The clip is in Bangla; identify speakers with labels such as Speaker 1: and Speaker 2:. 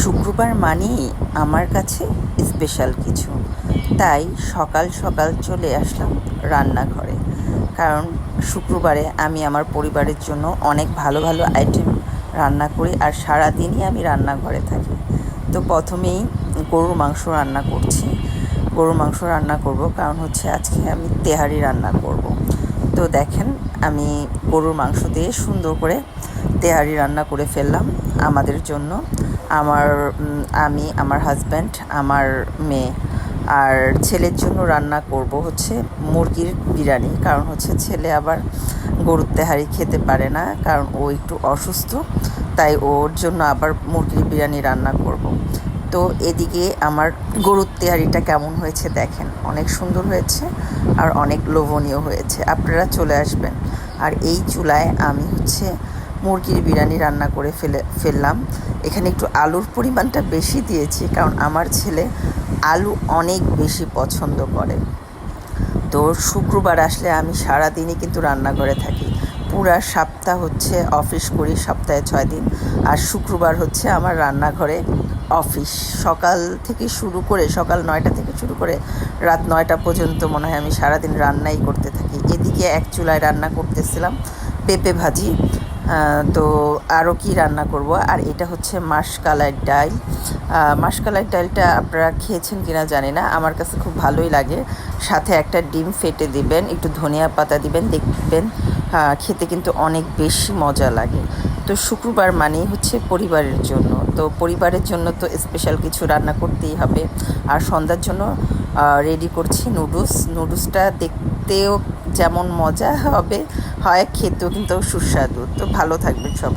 Speaker 1: শুক্রবার মানেই আমার কাছে স্পেশাল কিছু, তাই সকাল সকাল চলে আসলাম রান্নাঘরে। কারণ শুক্রবারে আমি আমার পরিবারের জন্য অনেক ভালো ভালো আইটেম রান্না করি, আর সারাদিনই আমি রান্নাঘরে থাকি। তো প্রথমেই গরুর মাংস রান্না করছি। গরুর মাংস রান্না করব কারণ হচ্ছে আজকে আমি তেহারি রান্না করব। তো দেখেন, আমি গরুর মাংস দিয়ে সুন্দর করে তেহারি রান্না করে ফেললাম আমাদের জন্য। আমি, আমার হাজব্যান্ড, আমার মেয়ে আর ছেলের জন্য রান্না করব হচ্ছে মুরগির বিরিয়ানি। কারণ হচ্ছে ছেলে আবার গরুর তেহারি খেতে পারে না, কারণ ও একটু অসুস্থ, তাই ওর জন্য আবার মুরগির বিরিয়ানি রান্না করব। তো এদিকে আমার গরুর তেহারিটা কেমন হয়েছে দেখেন, অনেক সুন্দর হয়েছে আর অনেক লোভনীয় হয়েছে। আপনারা চলে আসবেন। আর এই চুলায় আমি হচ্ছে মুরগির বিরিয়ানি রান্না করে ফেললাম। এখানে একটু আলুর পরিমাণটা বেশি দিয়েছি, কারণ আমার ছেলে আলু অনেক বেশি পছন্দ করে। তো শুক্রবার আসলে আমি সারাদিনই কিন্তু রান্নাঘরে থাকি। পুরা সপ্তাহ হচ্ছে অফিস করি, সপ্তাহে 6 দিন। আর শুক্রবার হচ্ছে আমার রান্নাঘরে অফিস। সকাল 9টা থেকে শুরু করে রাত 9টা পর্যন্ত মনে হয় আমি সারাদিন রান্নাই করতে থাকি। এদিকে এক চুলায় রান্না করতেছিলাম পেঁপে ভাজি। তো আরও কি রান্না করব। আর এটা হচ্ছে মাসকলাই ডাল। মাসকলাই ডালটা আপনারা খেয়েছেন কিনা জানি না, আমার কাছে খুব ভালোই লাগে। সাথে একটা ডিম ফেটে দিবেন, একটু ধনিয়া পাতা দিবেন, দেখবেন খেতে কিন্তু অনেক বেশি মজা লাগে। তো শুক্রবার মানেই হচ্ছে পরিবারের জন্য, তো পরিবারের জন্য তো স্পেশাল কিছু রান্না করতেই হবে। আর সন্ধ্যার জন্য রেডি করছি নুডলসটা দেখতেও যেমন মজা হয়, খেতেও কিন্তু সুস্বাদু। তো ভালো থাকবেন সবাই।